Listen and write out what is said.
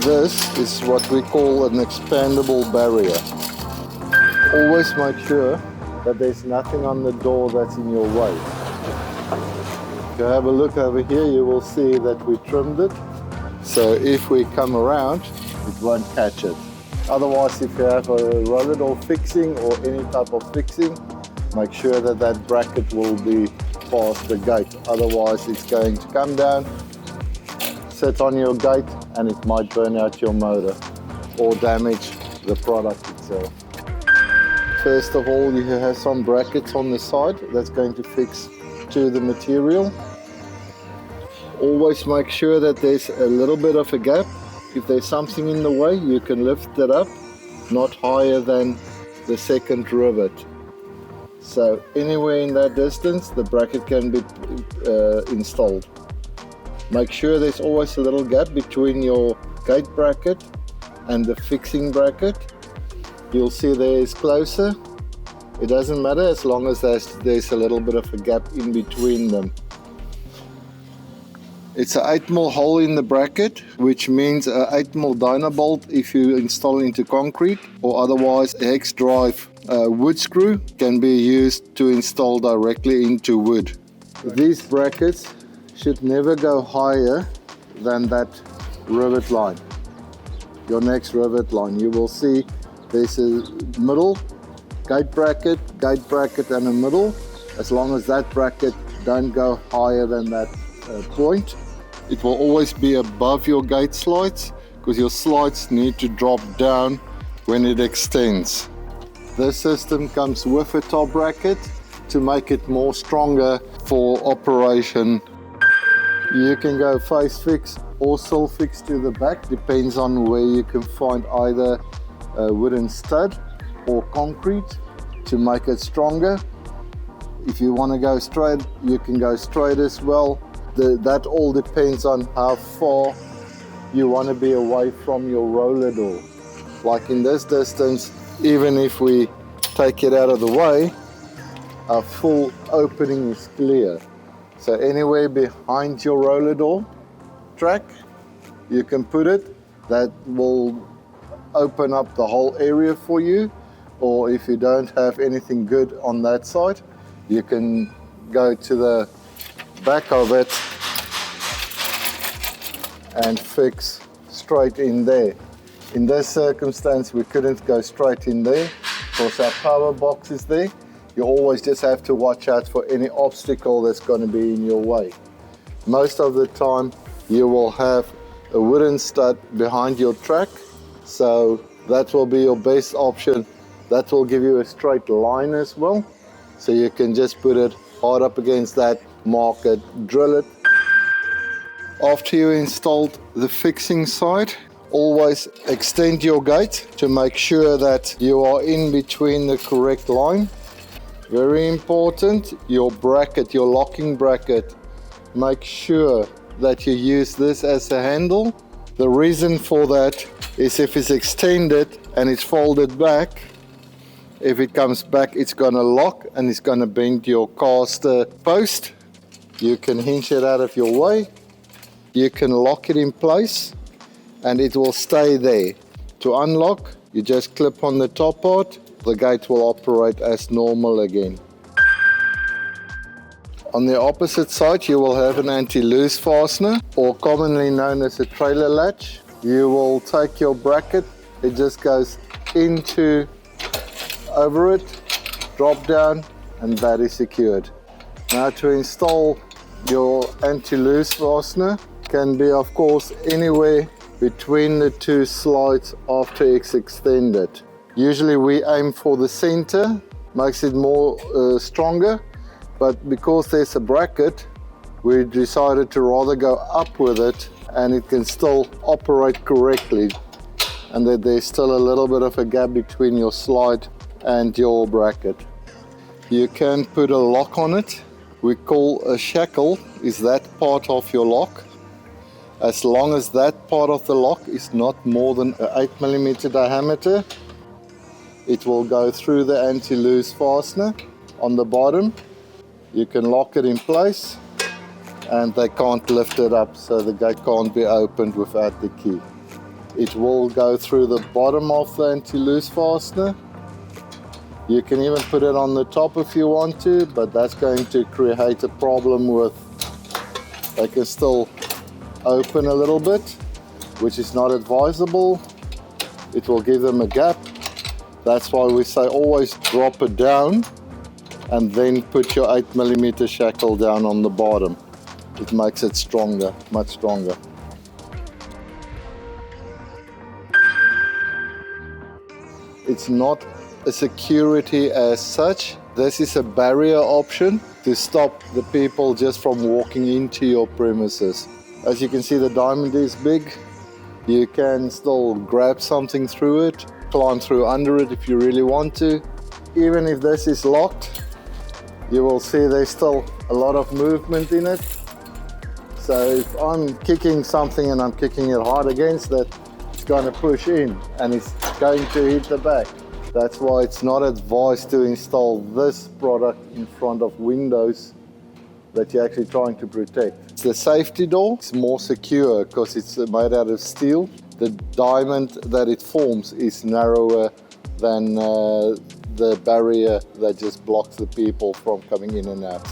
This is what we call an expandable barrier. Always make sure that there's nothing on the door that's in your way. If you have a look over here, you will see that we trimmed it. So if we come around, it won't catch it. Otherwise, if you have a roller door fixing or any type of fixing, make sure that that bracket will be past the gate. Otherwise, it's going to come down, sit on your gate, and it might burn out your motor or damage the product itself. First of all, you have some brackets on the side that's going to fix to the material. Always make sure that there's a little bit of a gap. If there's something in the way, you can lift it up, not higher than the second rivet. So anywhere in that distance, the bracket can be installed. Make sure there's always a little gap between your gate bracket and the fixing bracket. You'll see there is closer. It doesn't matter as long as there's a little bit of a gap in between them. It's an 8mm hole in the bracket, which means an 8mm dyno bolt if you install into concrete, or otherwise a hex drive wood screw can be used to install directly into wood. These brackets should never go higher than that rivet line, your next rivet line. You will see there's a middle gate bracket and a middle. As long as that bracket don't go higher than that point, it will always be above your gate slides, because your slides need to drop down when it extends. This system comes with a top bracket to make it more stronger for operation. You can go face fix or sill fix to the back, depends on where you can find either a wooden stud or concrete to make it stronger. If you want to go straight, you can go straight as well. That all depends on how far you want to be away from your roller door. Like in this distance, even if we take it out of the way, our full opening is clear. So anywhere behind your roller door track, you can put it. That will open up the whole area for you. Or if you don't have anything good on that side, you can go to the back of it and fix straight in there. In this circumstance, we couldn't go straight in there because our power box is there. You always just have to watch out for any obstacle that's going to be in your way. Most of the time you will have a wooden stud behind your track, so that will be your best option. That will give you a straight line as well, so you can just put it hard up against that, mark it, drill it. After you installed the fixing side, always extend your gate to make sure that you are in between the correct line. Very important, your bracket, your locking bracket, make sure that you use this as a handle. The reason for that is if it's extended and it's folded back, if it comes back, it's going to lock and it's going to bend your caster post. You can hinge it out of your way. You can lock it in place and it will stay there. To unlock, you just clip on the top part. The gate will operate as normal again. On the opposite side, you will have an anti-luce fastener, or commonly known as a trailer latch. You will take your bracket, it just goes over it, drop down, and that is secured. Now to install your anti-luce fastener can be, of course, anywhere between the two slides after it's extended. Usually we aim for the center, makes it more stronger, but because there's a bracket, we decided to rather go up with it and it can still operate correctly, and that there's still a little bit of a gap between your slide and your bracket. You can put a lock on it. We call a shackle is that part of your lock. As long as that part of the lock is not more than an 8mm diameter, it will go through the anti-luce fastener on the bottom. You can lock it in place and they can't lift it up, so the gate can't be opened without the key. It will go through the bottom of the anti-loose fastener. You can even put it on the top if you want to, but that's going to create a problem with, they can still open a little bit, which is not advisable. It will give them a gap. That's why we say always drop it down and then put your 8mm shackle down on the bottom. It makes it stronger, much stronger. It's not a security as such. This is a barrier option to stop the people just from walking into your premises. As you can see, the diamond is big. You can still grab something through it, climb through under it if you really want to. Even if this is locked, you will see there's still a lot of movement in it. So if I'm kicking something and I'm kicking it hard against it, it's going to push in and it's going to hit the back. That's why it's not advised to install this product in front of windows that you're actually trying to protect. It's the safety door. It's more secure because it's made out of steel. The diamond that it forms is narrower than the barrier that just blocks the people from coming in and out.